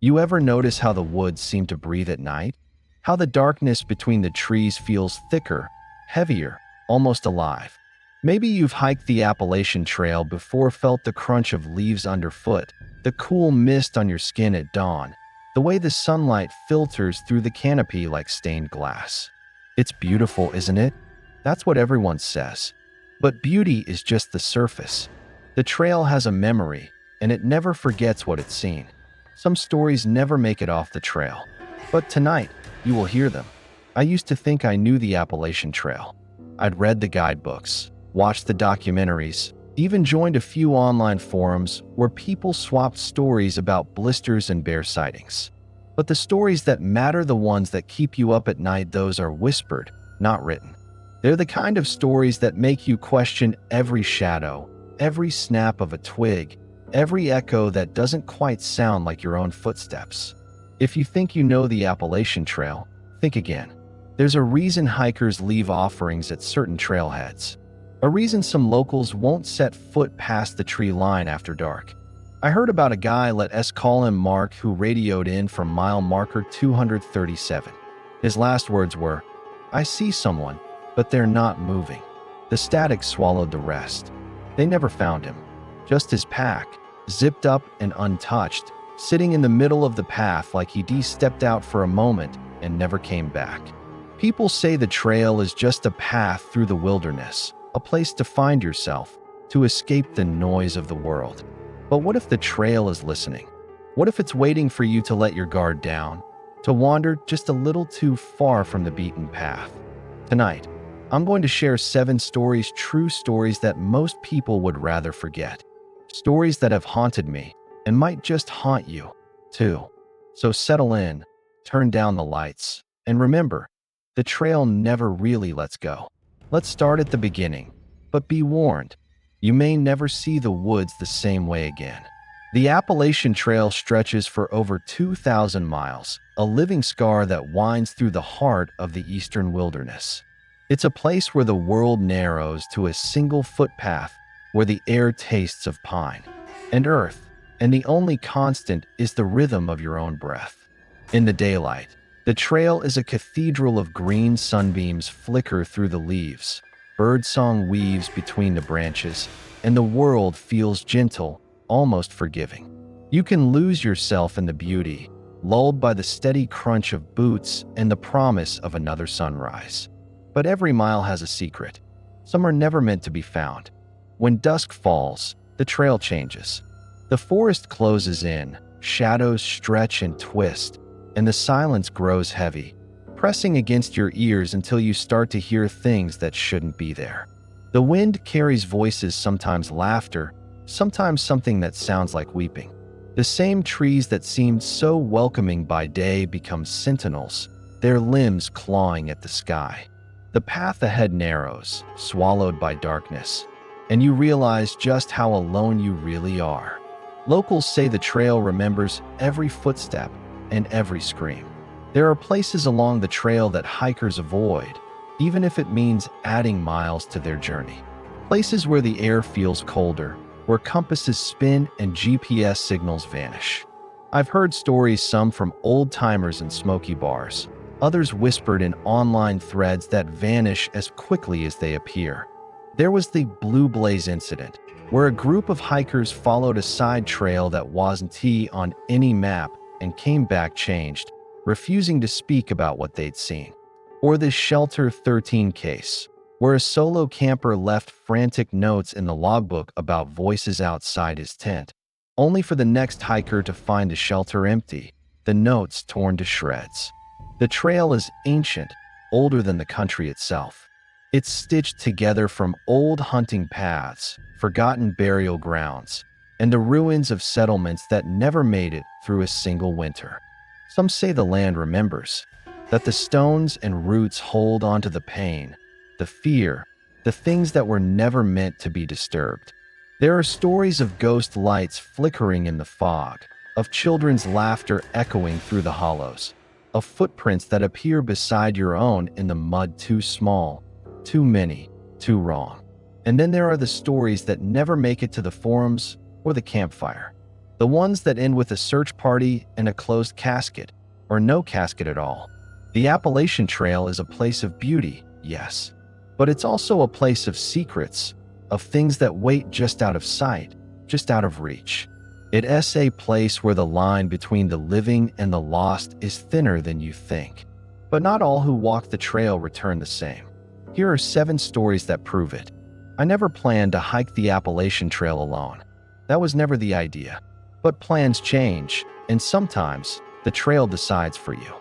You ever notice how the woods seem to breathe at night? How the darkness between the trees feels thicker, heavier, almost alive? Maybe you've hiked the Appalachian Trail before, felt the crunch of leaves underfoot, the cool mist on your skin at dawn, the way the sunlight filters through the canopy like stained glass. It's beautiful, isn't it? That's what everyone says. But beauty is just the surface. The trail has a memory, and it never forgets what it's seen. Some stories never make it off the trail, but tonight, you will hear them. I used to think I knew the Appalachian Trail. I'd read the guidebooks, watched the documentaries, even joined a few online forums where people swapped stories about blisters and bear sightings. But the stories that matter, the ones that keep you up at night, those are whispered, not written. They're the kind of stories that make you question every shadow, every snap of a twig, every echo that doesn't quite sound like your own footsteps. If you think you know the Appalachian Trail, think again. There's a reason hikers leave offerings at certain trailheads. A reason some locals won't set foot past the tree line after dark. I heard about a guy, let us call him Mark, who radioed in from mile marker 237. His last words were, "I see someone, but they're not moving." The static swallowed the rest. They never found him. Just his pack, zipped up and untouched, sitting in the middle of the path like he stepped out for a moment and never came back. People say the trail is just a path through the wilderness, a place to find yourself, to escape the noise of the world. But what if the trail is listening? What if it's waiting for you to let your guard down, to wander just a little too far from the beaten path? Tonight, I'm going to share 7 stories, true stories that most people would rather forget. Stories that have haunted me and might just haunt you, too. So settle in, turn down the lights, and remember, the trail never really lets go. Let's start at the beginning, but be warned, you may never see the woods the same way again. The Appalachian Trail stretches for over 2,000 miles, a living scar that winds through the heart of the eastern wilderness. It's a place where the world narrows to a single footpath, where the air tastes of pine and earth, and the only constant is the rhythm of your own breath. In the daylight, the trail is a cathedral of green. Sunbeams flicker through the leaves, birdsong weaves between the branches, and the world feels gentle, almost forgiving. You can lose yourself in the beauty, lulled by the steady crunch of boots and the promise of another sunrise. But every mile has a secret. Some are never meant to be found. When dusk falls, the trail changes. The forest closes in, shadows stretch and twist, and the silence grows heavy, pressing against your ears until you start to hear things that shouldn't be there. The wind carries voices, sometimes laughter, sometimes something that sounds like weeping. The same trees that seemed so welcoming by day become sentinels, their limbs clawing at the sky. The path ahead narrows, swallowed by darkness, and you realize just how alone you really are. Locals say the trail remembers every footstep and every scream. There are places along the trail that hikers avoid, even if it means adding miles to their journey. Places where the air feels colder, where compasses spin and GPS signals vanish. I've heard stories, some from old-timers in smoky bars, others whispered in online threads that vanish as quickly as they appear. There was the Blue Blaze incident, where a group of hikers followed a side trail that wasn't on any map and came back changed, refusing to speak about what they'd seen. Or the Shelter 13 case, where a solo camper left frantic notes in the logbook about voices outside his tent, only for the next hiker to find the shelter empty, the notes torn to shreds. The trail is ancient, older than the country itself. It's stitched together from old hunting paths, forgotten burial grounds, and the ruins of settlements that never made it through a single winter. Some say the land remembers, that the stones and roots hold onto the pain, the fear, the things that were never meant to be disturbed. There are stories of ghost lights flickering in the fog, of children's laughter echoing through the hollows, of footprints that appear beside your own in the mud, too small, too many, too wrong. And then there are the stories that never make it to the forums or the campfire. The ones that end with a search party and a closed casket, or no casket at all. The Appalachian Trail is a place of beauty, yes, but it's also a place of secrets, of things that wait just out of sight, just out of reach. It's a place where the line between the living and the lost is thinner than you think. But not all who walk the trail return the same. Here are 7 stories that prove it. I never planned to hike the Appalachian Trail alone. That was never the idea. But plans change, and sometimes the trail decides for you.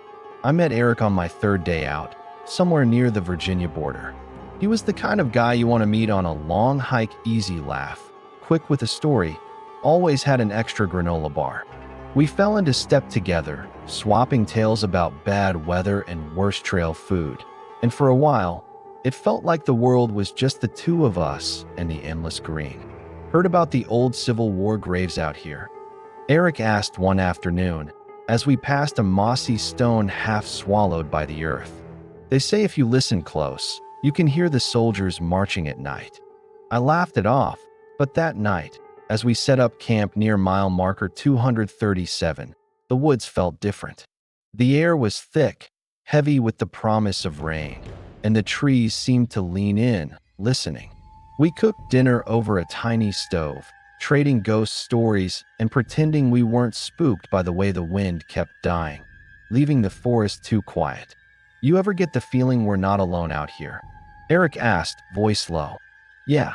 I met Eric on my 3rd day out, somewhere near the Virginia border. He was the kind of guy you want to meet on a long hike, easy laugh, quick with a story, always had an extra granola bar. We fell into step together, swapping tales about bad weather and worse trail food. And for a while, it felt like the world was just the 2 of us and the endless green. Heard about the old Civil War graves out here? Eric asked one afternoon, as we passed a mossy stone half swallowed by the earth. They say if you listen close, you can hear the soldiers marching at night. I laughed it off, but that night, as we set up camp near mile marker 237, the woods felt different. The air was thick, heavy with the promise of rain, and the trees seemed to lean in, listening. We cooked dinner over a tiny stove, trading ghost stories and pretending we weren't spooked by the way the wind kept dying, leaving the forest too quiet. You ever get the feeling we're not alone out here? Eric asked, voice low. Yeah,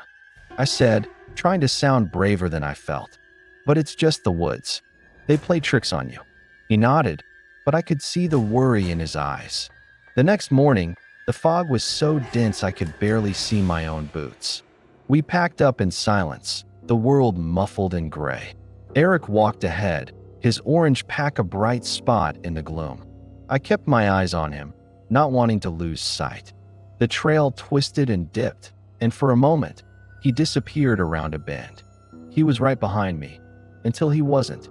I said, trying to sound braver than I felt. But it's just the woods. They play tricks on you. He nodded, but I could see the worry in his eyes. The next morning, the fog was so dense I could barely see my own boots. We packed up in silence, the world muffled in gray. Eric walked ahead, his orange pack a bright spot in the gloom. I kept my eyes on him, not wanting to lose sight. The trail twisted and dipped, and for a moment, he disappeared around a bend. He was right behind me, until he wasn't.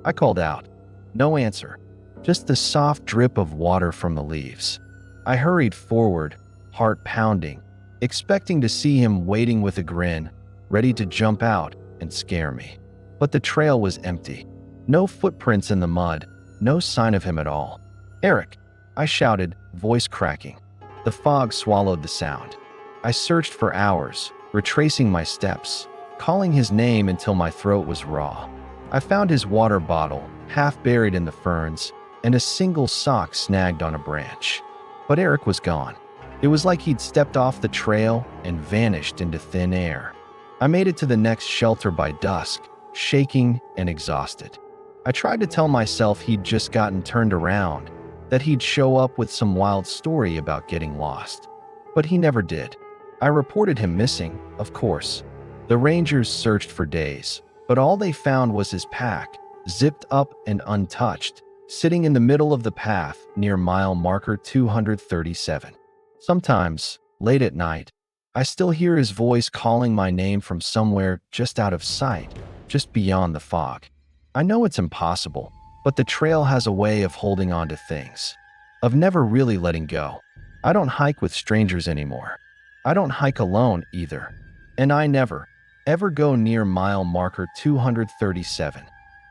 I called out. No answer, just the soft drip of water from the leaves. I hurried forward, heart pounding, expecting to see him waiting with a grin, ready to jump out and scare me. But the trail was empty. No footprints in the mud, no sign of him at all. Eric, I shouted, voice cracking. The fog swallowed the sound. I searched for hours, retracing my steps, calling his name until my throat was raw. I found his water bottle, half buried in the ferns, and a single sock snagged on a branch. But Eric was gone. It was like he'd stepped off the trail and vanished into thin air. I made it to the next shelter by dusk, shaking and exhausted. I tried to tell myself he'd just gotten turned around, that he'd show up with some wild story about getting lost. But he never did. I reported him missing, of course. The rangers searched for days, but all they found was his pack, zipped up and untouched, sitting in the middle of the path near mile marker 237. Sometimes, late at night, I still hear his voice calling my name from somewhere just out of sight, just beyond the fog. I know it's impossible, but the trail has a way of holding on to things, of never really letting go. I don't hike with strangers anymore. I don't hike alone either. And I never, ever go near mile marker 237.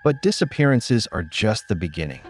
But disappearances are just the beginning.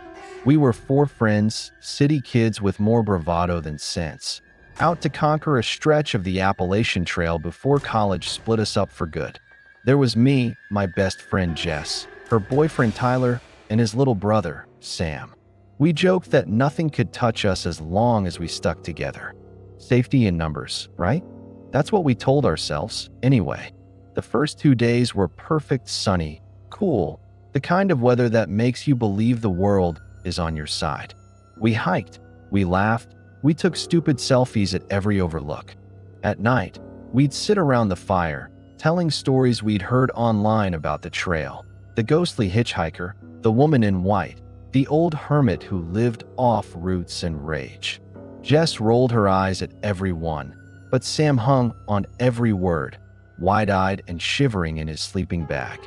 We were 4 friends, city kids with more bravado than sense, out to conquer a stretch of the Appalachian Trail before college split us up for good. There was me, my best friend Jess, her boyfriend Tyler, and his little brother, Sam. We joked that nothing could touch us as long as we stuck together. Safety in numbers, right? That's what we told ourselves, anyway. The first 2 days were perfect, sunny, cool, the kind of weather that makes you believe the world is on your side. We hiked, we laughed, we took stupid selfies at every overlook. At night, we'd sit around the fire, telling stories we'd heard online about the trail. The ghostly hitchhiker, the woman in white, the old hermit who lived off roots and rage. Jess rolled her eyes at every one, but Sam hung on every word, wide-eyed and shivering in his sleeping bag.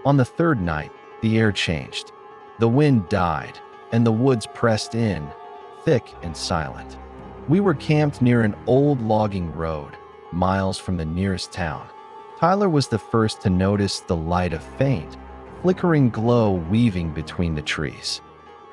On the 3rd night, the air changed. The wind died, and the woods pressed in, thick and silent. We were camped near an old logging road, miles from the nearest town. Tyler was the first to notice the light, a faint, flickering glow weaving between the trees.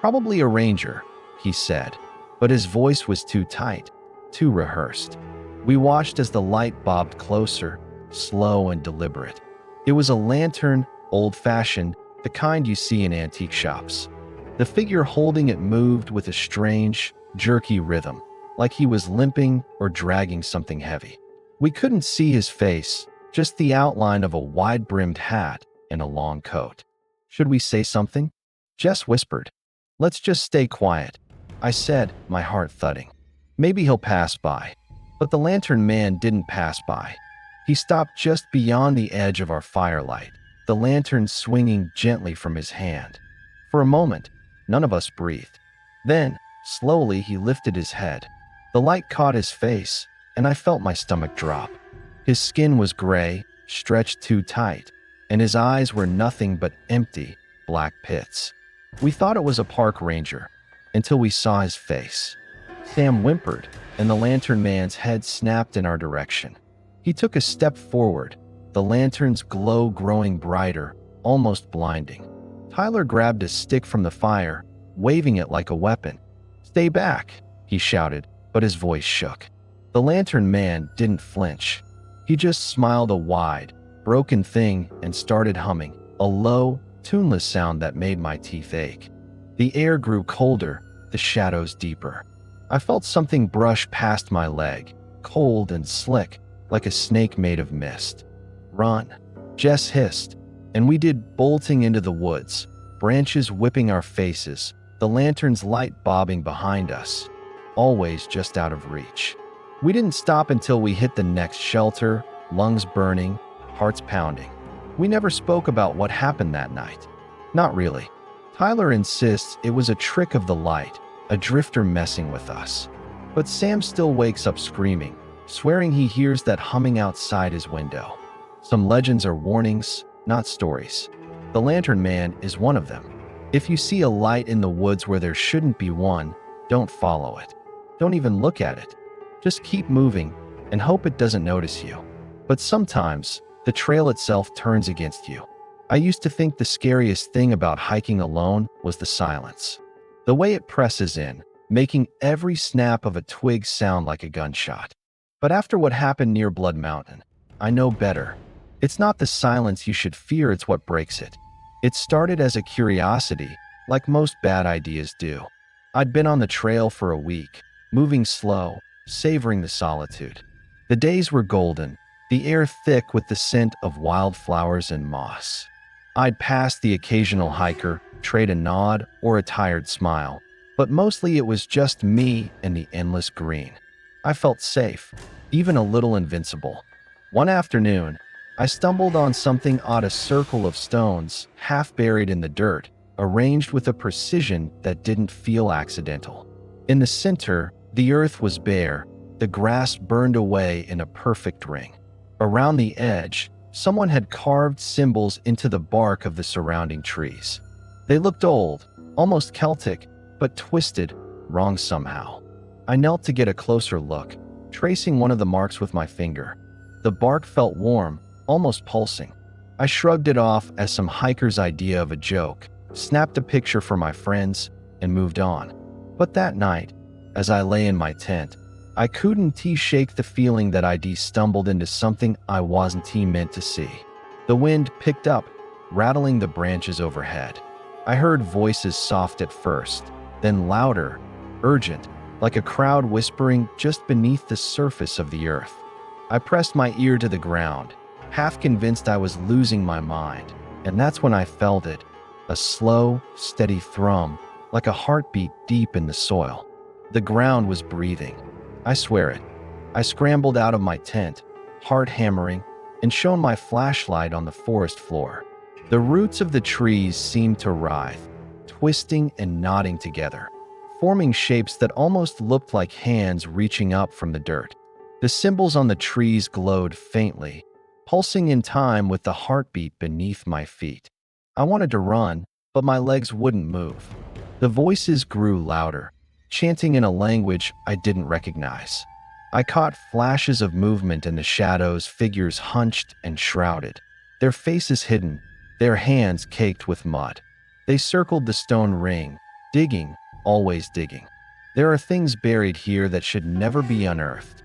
"Probably a ranger," he said, but his voice was too tight, too rehearsed. We watched as the light bobbed closer, slow and deliberate. It was a lantern, old-fashioned, the kind you see in antique shops. The figure holding it moved with a strange, jerky rhythm, like he was limping or dragging something heavy. We couldn't see his face, just the outline of a wide-brimmed hat and a long coat. "Should we say something?" Jess whispered. "Let's just stay quiet," I said, my heart thudding. "Maybe he'll pass by." But the lantern man didn't pass by. He stopped just beyond the edge of our firelight, the lantern swinging gently from his hand. For a moment, none of us breathed. Then, slowly, he lifted his head. The light caught his face, and I felt my stomach drop. His skin was gray, stretched too tight, and his eyes were nothing but empty, black pits. We thought it was a park ranger, until we saw his face. Sam whimpered, and the lantern man's head snapped in our direction. He took a step forward, the lantern's glow growing brighter, almost blinding. Tyler grabbed a stick from the fire, waving it like a weapon. "Stay back," he shouted, but his voice shook. The lantern man didn't flinch. He just smiled a wide, broken thing and started humming, a low, tuneless sound that made my teeth ache. The air grew colder, the shadows deeper. I felt something brush past my leg, cold and slick, like a snake made of mist. "Run," Jess hissed, and we did, bolting into the woods, branches whipping our faces, the lantern's light bobbing behind us, always just out of reach. We didn't stop until we hit the next shelter, lungs burning, hearts pounding. We never spoke about what happened that night. Not really. Tyler insists it was a trick of the light, a drifter messing with us. But Sam still wakes up screaming, swearing he hears that humming outside his window. Some legends are warnings, not stories. The lantern man is one of them. If you see a light in the woods where there shouldn't be one, don't follow it. Don't even look at it. Just keep moving and hope it doesn't notice you. But sometimes, the trail itself turns against you. I used to think the scariest thing about hiking alone was the silence. The way it presses in, making every snap of a twig sound like a gunshot. But after what happened near Blood Mountain, I know better. It's not the silence you should fear, it's what breaks it. It started as a curiosity, like most bad ideas do. I'd been on the trail for a week, moving slow, savoring the solitude. The days were golden, the air thick with the scent of wildflowers and moss. I'd pass the occasional hiker, trade a nod or a tired smile, but mostly it was just me and the endless green. I felt safe, even a little invincible. One afternoon, I stumbled on something odd, a circle of stones, half buried in the dirt, arranged with a precision that didn't feel accidental. In the center, the earth was bare, the grass burned away in a perfect ring. Around the edge, someone had carved symbols into the bark of the surrounding trees. They looked old, almost Celtic, but twisted, wrong somehow. I knelt to get a closer look, tracing one of the marks with my finger. The bark felt warm, almost pulsing. I shrugged it off as some hiker's idea of a joke, snapped a picture for my friends, and moved on. But that night, as I lay in my tent, I couldn't shake the feeling that I'd stumbled into something I wasn't meant to see. The wind picked up, rattling the branches overhead. I heard voices, soft at first, then louder, urgent, like a crowd whispering just beneath the surface of the earth. I pressed my ear to the ground, half convinced I was losing my mind, and that's when I felt it, a slow, steady thrum, like a heartbeat deep in the soil. The ground was breathing. I swear it. I scrambled out of my tent, heart hammering, and shone my flashlight on the forest floor. The roots of the trees seemed to writhe, twisting and knotting together, forming shapes that almost looked like hands reaching up from the dirt. The symbols on the trees glowed faintly, pulsing in time with the heartbeat beneath my feet. I wanted to run, but my legs wouldn't move. The voices grew louder, chanting in a language I didn't recognize. I caught flashes of movement in the shadows, figures hunched and shrouded, their faces hidden, their hands caked with mud. They circled the stone ring, digging, always digging. There are things buried here that should never be unearthed.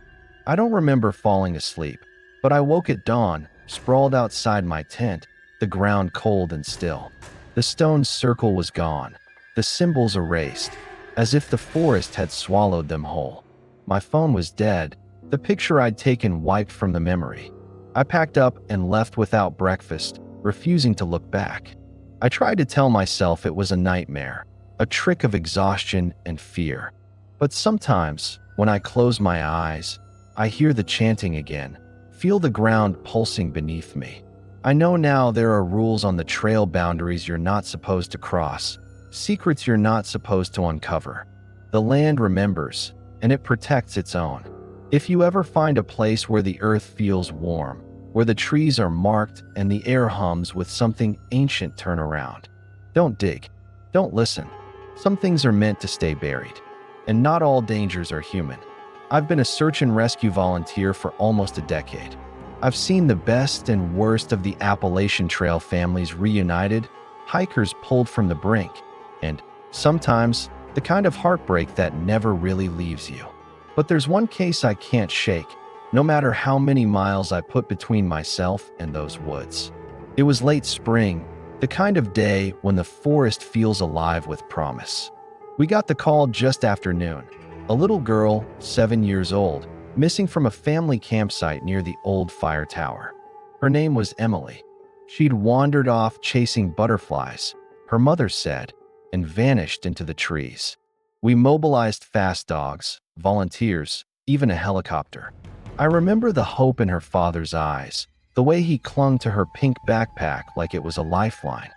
I don't remember falling asleep, but I woke at dawn, sprawled outside my tent, the ground cold and still. The stone circle was gone, the symbols erased, as if the forest had swallowed them whole. My phone was dead, the picture I'd taken wiped from the memory. I packed up and left without breakfast, refusing to look back. I tried to tell myself it was a nightmare, a trick of exhaustion and fear. But sometimes, when I close my eyes, I hear the chanting again, feel the ground pulsing beneath me. I know now there are rules on the trail, boundaries you're not supposed to cross, secrets you're not supposed to uncover. The land remembers, and it protects its own. If you ever find a place where the earth feels warm, where the trees are marked and the air hums with something ancient, turn around. Don't dig. Don't listen. Some things are meant to stay buried. And not all dangers are human. I've been a search and rescue volunteer for almost a decade. I've seen the best and worst of the Appalachian Trail families reunited, hikers pulled from the brink, and sometimes the kind of heartbreak that never really leaves you. But there's one case I can't shake, no matter how many miles I put between myself and those woods. It was late spring, the kind of day when the forest feels alive with promise. We got the call just after noon. A little girl, 7 years old, missing from a family campsite near the old fire tower. Her name was Emily. She'd wandered off chasing butterflies, her mother said, and vanished into the trees. We mobilized fast dogs, volunteers, even a helicopter. I remember the hope in her father's eyes, the way he clung to her pink backpack like it was a lifeline.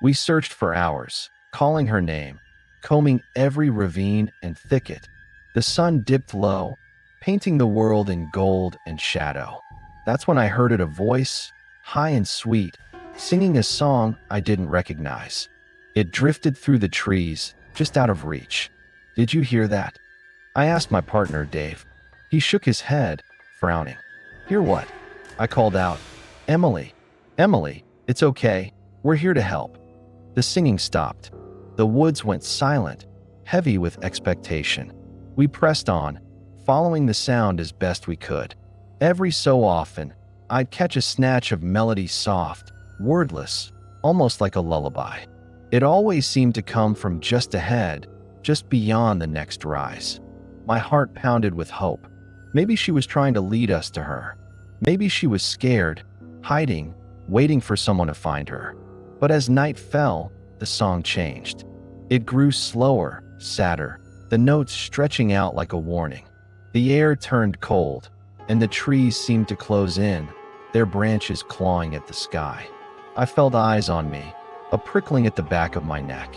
We searched for hours, calling her name, combing every ravine and thicket. The sun dipped low, painting the world in gold and shadow. That's when I heard a voice, high and sweet, singing a song I didn't recognize. It drifted through the trees, just out of reach. Did you hear that? I asked my partner, Dave. He shook his head, frowning. Hear what? I called out. Emily. Emily, it's okay. We're here to help. The singing stopped. The woods went silent, heavy with expectation. We pressed on, following the sound as best we could. Every so often, I'd catch a snatch of melody, soft, wordless, almost like a lullaby. It always seemed to come from just ahead, just beyond the next rise. My heart pounded with hope. Maybe she was trying to lead us to her. Maybe she was scared, hiding, waiting for someone to find her. But as night fell, the song changed. It grew slower, sadder, the notes stretching out like a warning. The air turned cold, and the trees seemed to close in, their branches clawing at the sky. I felt eyes on me, a prickling at the back of my neck.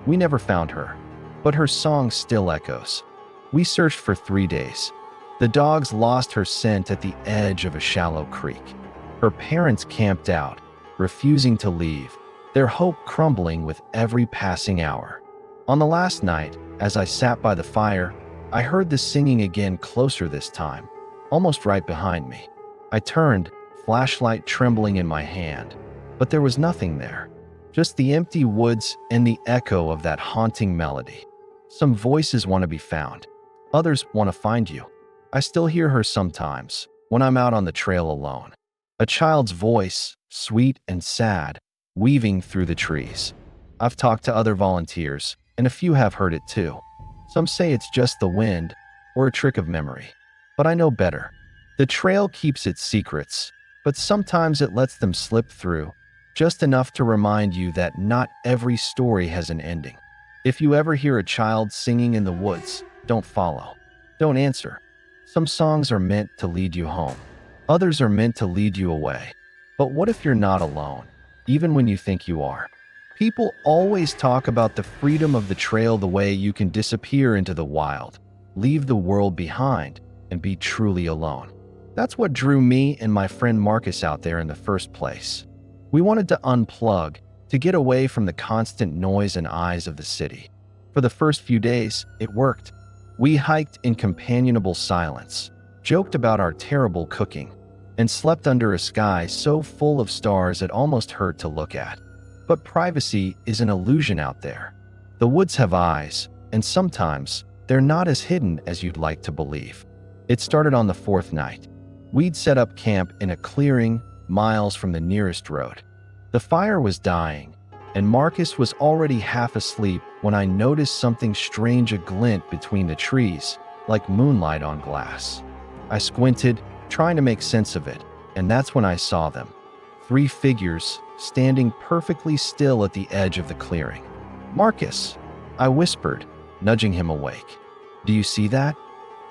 We never found her, but her song still echoes. We searched for 3 days. The dogs lost her scent at the edge of a shallow creek. Her parents camped out, refusing to leave, their hope crumbling with every passing hour. On the last night, as I sat by the fire, I heard the singing again, closer this time, almost right behind me. I turned, flashlight trembling in my hand, but there was nothing there. Just the empty woods and the echo of that haunting melody. Some voices want to be found. Others want to find you. I still hear her sometimes, when I'm out on the trail alone. A child's voice, sweet and sad, weaving through the trees. I've talked to other volunteers, and a few have heard it too. Some say it's just the wind, or a trick of memory. But I know better. The trail keeps its secrets, but sometimes it lets them slip through, just enough to remind you that not every story has an ending. If you ever hear a child singing in the woods, don't follow. Don't answer. Some songs are meant to lead you home. Others are meant to lead you away. But what if you're not alone, even when you think you are? People always talk about the freedom of the trail, the way you can disappear into the wild, leave the world behind, and be truly alone. That's what drew me and my friend Marcus out there in the first place. We wanted to unplug, to get away from the constant noise and eyes of the city. For the first few days, it worked. We hiked in companionable silence, joked about our terrible cooking, and slept under a sky so full of stars it almost hurt to look at. But privacy is an illusion out there. The woods have eyes, and sometimes they're not as hidden as you'd like to believe. It started on the fourth night. We'd set up camp in a clearing miles from the nearest road. The fire was dying, and Marcus was already half asleep when I noticed something strange, a glint between the trees, like moonlight on glass. I squinted, trying to make sense of it, and that's when I saw them. 3 figures standing perfectly still at the edge of the clearing. "Marcus," I whispered, nudging him awake. "Do you see that?"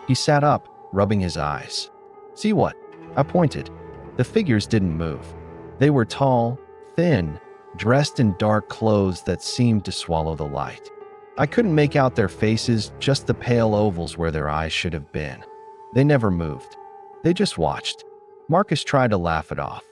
He sat up, rubbing his eyes. "See what?" I pointed. The figures didn't move. They were tall, thin, dressed in dark clothes that seemed to swallow the light. I couldn't make out their faces, just the pale ovals where their eyes should have been. They never moved. They just watched. Marcus tried to laugh it off.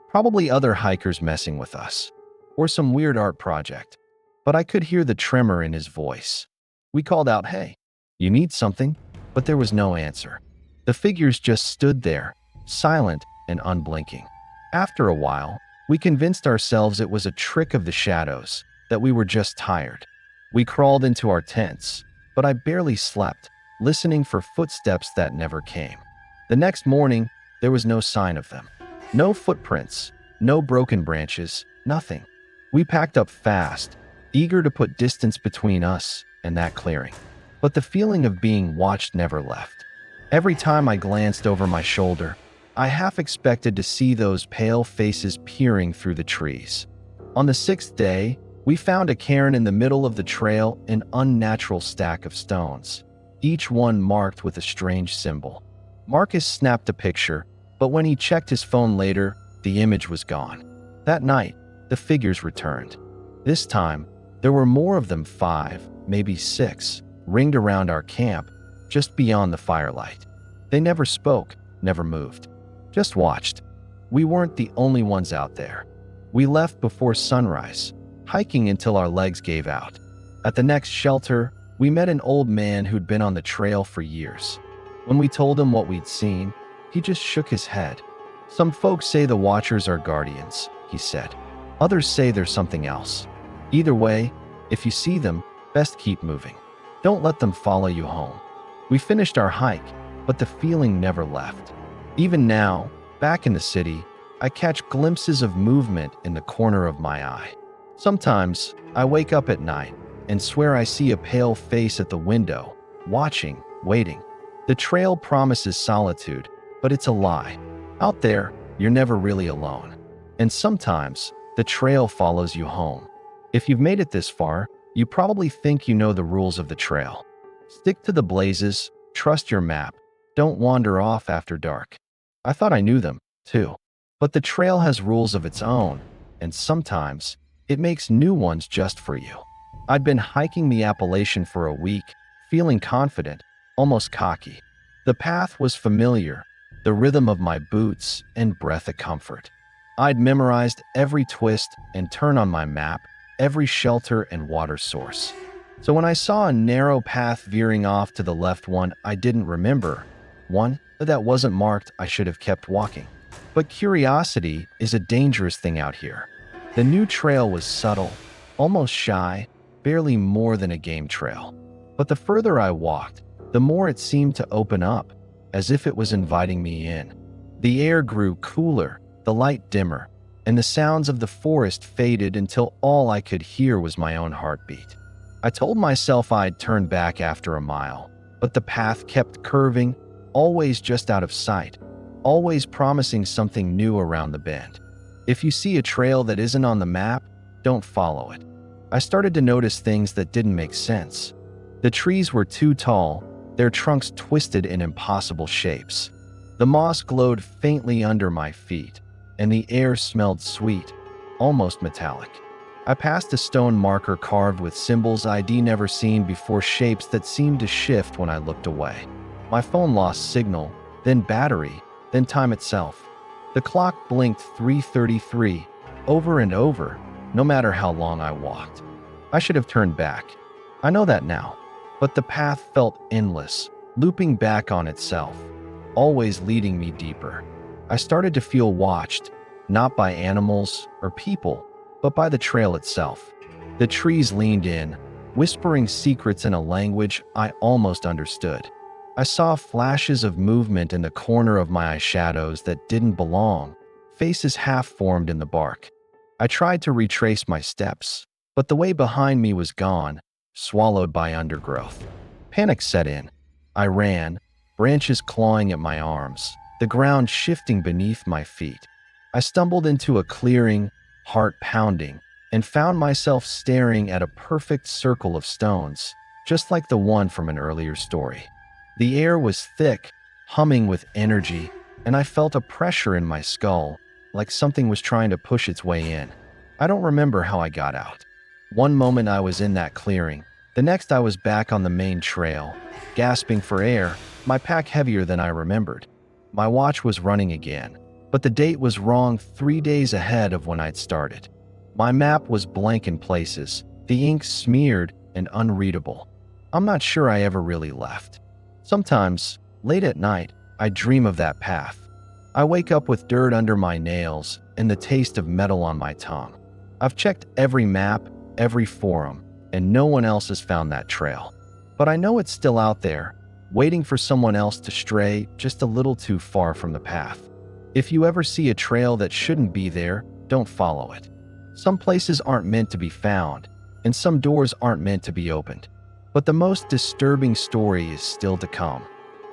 Probably other hikers messing with us, or some weird art project. But I could hear the tremor in his voice. We called out, "Hey, you need something?" But there was no answer. The figures just stood there, silent and unblinking. After a while, we convinced ourselves it was a trick of the shadows, that we were just tired. We crawled into our tents, but I barely slept, listening for footsteps that never came. The next morning, there was no sign of them. No footprints, no broken branches, nothing. We packed up fast, eager to put distance between us and that clearing. But the feeling of being watched never left. Every time I glanced over my shoulder, I half expected to see those pale faces peering through the trees. On the 6th day, we found a cairn in the middle of the trail, an unnatural stack of stones, each one marked with a strange symbol. Marcus snapped a picture, but when he checked his phone later, the image was gone. That night, the figures returned. This time, there were more of them, 5, maybe 6, ringed around our camp, just beyond the firelight. They never spoke, never moved, just watched. We weren't the only ones out there. We left before sunrise, hiking until our legs gave out. At the next shelter, we met an old man who'd been on the trail for years. When we told him what we'd seen, he just shook his head. "Some folks say the Watchers are guardians," he said. "Others say there's something else. Either way, if you see them, best keep moving. Don't let them follow you home." We finished our hike, but the feeling never left. Even now, back in the city, I catch glimpses of movement in the corner of my eye. Sometimes, I wake up at night and swear I see a pale face at the window, watching, waiting. The trail promises solitude, but it's a lie. Out there, you're never really alone. And sometimes, the trail follows you home. If you've made it this far, you probably think you know the rules of the trail. Stick to the blazes, trust your map, don't wander off after dark. I thought I knew them, too. But the trail has rules of its own, and sometimes, it makes new ones just for you. I'd been hiking the Appalachian for a week, feeling confident, almost cocky. The path was familiar, the rhythm of my boots and breath a comfort. I'd memorized every twist and turn on my map, every shelter and water source. So when I saw a narrow path veering off to the left, one I didn't remember, one that wasn't marked, I should have kept walking. But curiosity is a dangerous thing out here. The new trail was subtle, almost shy, barely more than a game trail. But the further I walked, the more it seemed to open up, as if it was inviting me in. The air grew cooler, the light dimmer, and the sounds of the forest faded until all I could hear was my own heartbeat. I told myself I'd turn back after a mile, but the path kept curving, always just out of sight, always promising something new around the bend. If you see a trail that isn't on the map, don't follow it. I started to notice things that didn't make sense. The trees were too tall, their trunks twisted in impossible shapes. The moss glowed faintly under my feet, and the air smelled sweet, almost metallic. I passed a stone marker carved with symbols I'd never seen before, shapes that seemed to shift when I looked away. My phone lost signal, then battery, then time itself. The clock blinked 3:33, over and over, no matter how long I walked. I should have turned back. I know that now. But the path felt endless, looping back on itself, always leading me deeper. I started to feel watched, not by animals or people, but by the trail itself. The trees leaned in, whispering secrets in a language I almost understood. I saw flashes of movement in the corner of my eyeshadows that didn't belong, faces half formed in the bark. I tried to retrace my steps, but the way behind me was gone, swallowed by undergrowth. Panic set in. I ran, branches clawing at my arms, the ground shifting beneath my feet. I stumbled into a clearing, heart pounding, and found myself staring at a perfect circle of stones, just like the one from an earlier story. The air was thick, humming with energy, and I felt a pressure in my skull, like something was trying to push its way in. I don't remember how I got out. One moment I was in that clearing, the next I was back on the main trail, gasping for air, my pack heavier than I remembered. My watch was running again, but the date was wrong 3 days ahead of when I'd started. My map was blank in places, the ink smeared and unreadable. I'm not sure I ever really left. Sometimes, late at night, I dream of that path. I wake up with dirt under my nails and the taste of metal on my tongue. I've checked every map, every forum, and no one else has found that trail. But I know it's still out there, waiting for someone else to stray just a little too far from the path. If you ever see a trail that shouldn't be there, don't follow it. Some places aren't meant to be found, and some doors aren't meant to be opened. But the most disturbing story is still to come.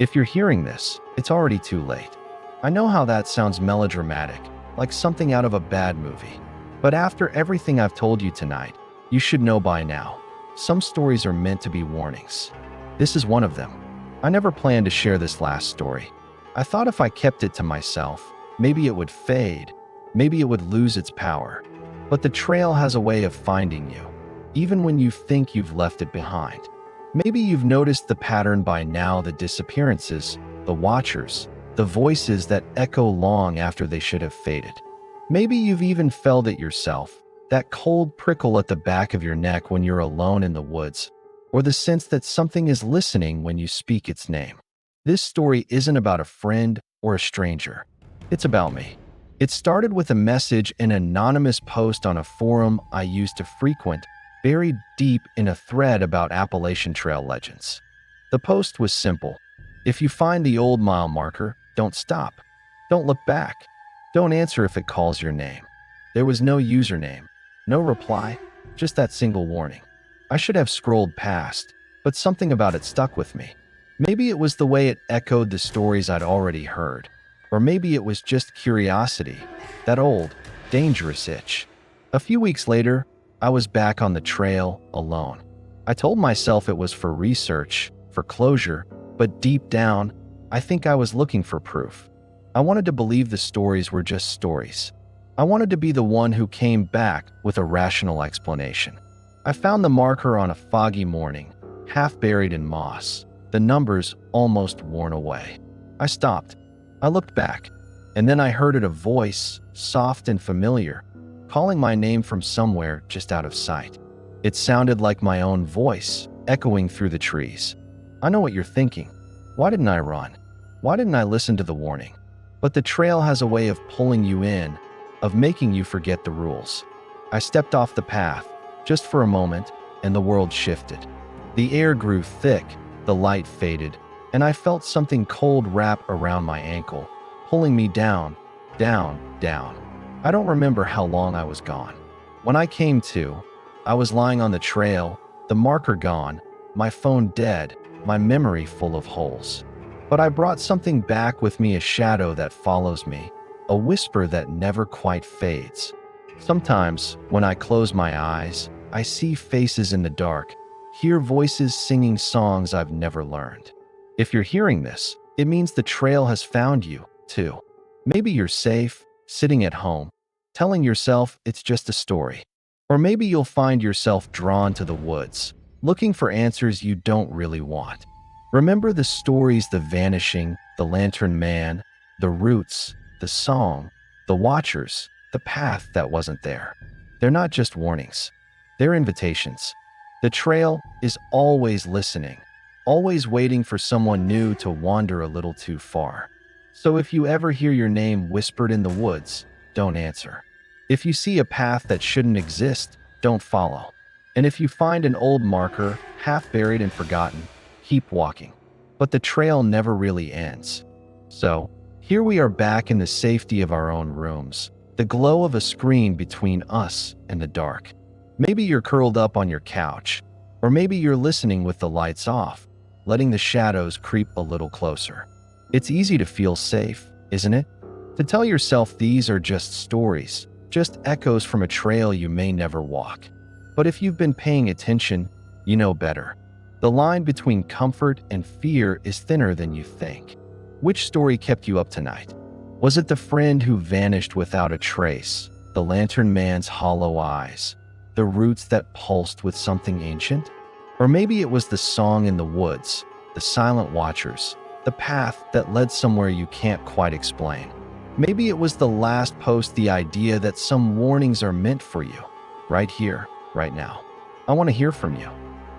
If you're hearing this, it's already too late. I know how that sounds melodramatic, like something out of a bad movie. But after everything I've told you tonight, you should know by now. Some stories are meant to be warnings. This is one of them. I never planned to share this last story. I thought if I kept it to myself, maybe it would fade, maybe it would lose its power. But the trail has a way of finding you, even when you think you've left it behind. Maybe you've noticed the pattern by now: the disappearances, the watchers, the voices that echo long after they should have faded. Maybe you've even felt it yourself, that cold prickle at the back of your neck when you're alone in the woods, or the sense that something is listening when you speak its name. This story isn't about a friend or a stranger. It's about me. It started with a message in an anonymous post on a forum I used to frequent, buried deep in a thread about Appalachian Trail legends. The post was simple. If you find the old mile marker, don't stop. Don't look back. Don't answer if it calls your name. There was no username, no reply, just that single warning. I should have scrolled past, but something about it stuck with me. Maybe it was the way it echoed the stories I'd already heard, or maybe it was just curiosity, that old, dangerous itch. A few weeks later, I was back on the trail, alone. I told myself it was for research, for closure, but deep down, I think I was looking for proof. I wanted to believe the stories were just stories. I wanted to be the one who came back with a rational explanation. I found the marker on a foggy morning, half buried in moss, the numbers almost worn away. I stopped. I looked back, and then I heard a voice, soft and familiar, calling my name from somewhere just out of sight. It sounded like my own voice, echoing through the trees. I know what you're thinking. Why didn't I run? Why didn't I listen to the warning? But the trail has a way of pulling you in, of making you forget the rules. I stepped off the path, just for a moment, and the world shifted. The air grew thick, the light faded, and I felt something cold wrap around my ankle, pulling me down, down, down. I don't remember how long I was gone. When I came to, I was lying on the trail, the marker gone, my phone dead, my memory full of holes. But I brought something back with me, a shadow that follows me, a whisper that never quite fades. Sometimes, when I close my eyes, I see faces in the dark, hear voices singing songs I've never learned. If you're hearing this, it means the trail has found you, too. Maybe you're safe, sitting at home, telling yourself it's just a story. Or maybe you'll find yourself drawn to the woods, looking for answers you don't really want. Remember the stories: the vanishing, the lantern man, the roots, the song, the watchers, the path that wasn't there. They're not just warnings. They're invitations. The trail is always listening, always waiting for someone new to wander a little too far. So if you ever hear your name whispered in the woods, don't answer. If you see a path that shouldn't exist, don't follow. And if you find an old marker, half buried and forgotten, keep walking. But the trail never really ends. So, here we are back in the safety of our own rooms, the glow of a screen between us and the dark. Maybe you're curled up on your couch, or maybe you're listening with the lights off, letting the shadows creep a little closer. It's easy to feel safe, isn't it? To tell yourself these are just stories, just echoes from a trail you may never walk. But if you've been paying attention, you know better. The line between comfort and fear is thinner than you think. Which story kept you up tonight? Was it the friend who vanished without a trace, the lantern man's hollow eyes, the roots that pulsed with something ancient? Or maybe it was the song in the woods, the silent watchers, the path that led somewhere you can't quite explain. Maybe it was the last post, the idea that some warnings are meant for you, right here, right now. I want to hear from you.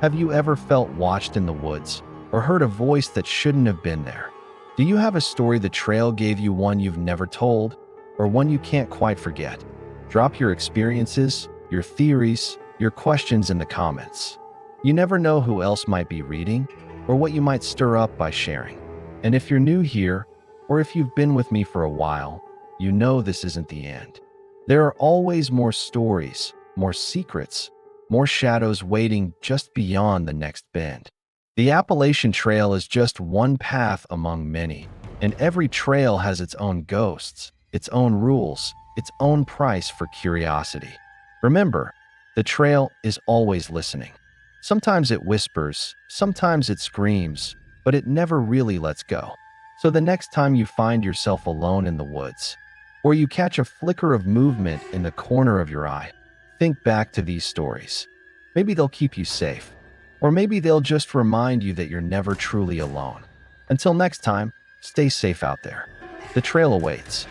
Have you ever felt watched in the woods, or heard a voice that shouldn't have been there? Do you have a story the trail gave you, one you've never told, or one you can't quite forget? Drop your experiences, your theories, your questions in the comments. You never know who else might be reading, or what you might stir up by sharing. And if you're new here, or if you've been with me for a while, you know this isn't the end. There are always more stories, more secrets, more shadows waiting just beyond the next bend. The Appalachian Trail is just one path among many, and every trail has its own ghosts, its own rules, its own price for curiosity. Remember, the trail is always listening. Sometimes it whispers, sometimes it screams, but it never really lets go. So the next time you find yourself alone in the woods, or you catch a flicker of movement in the corner of your eye, think back to these stories. Maybe they'll keep you safe, or maybe they'll just remind you that you're never truly alone. Until next time, stay safe out there. The trail awaits.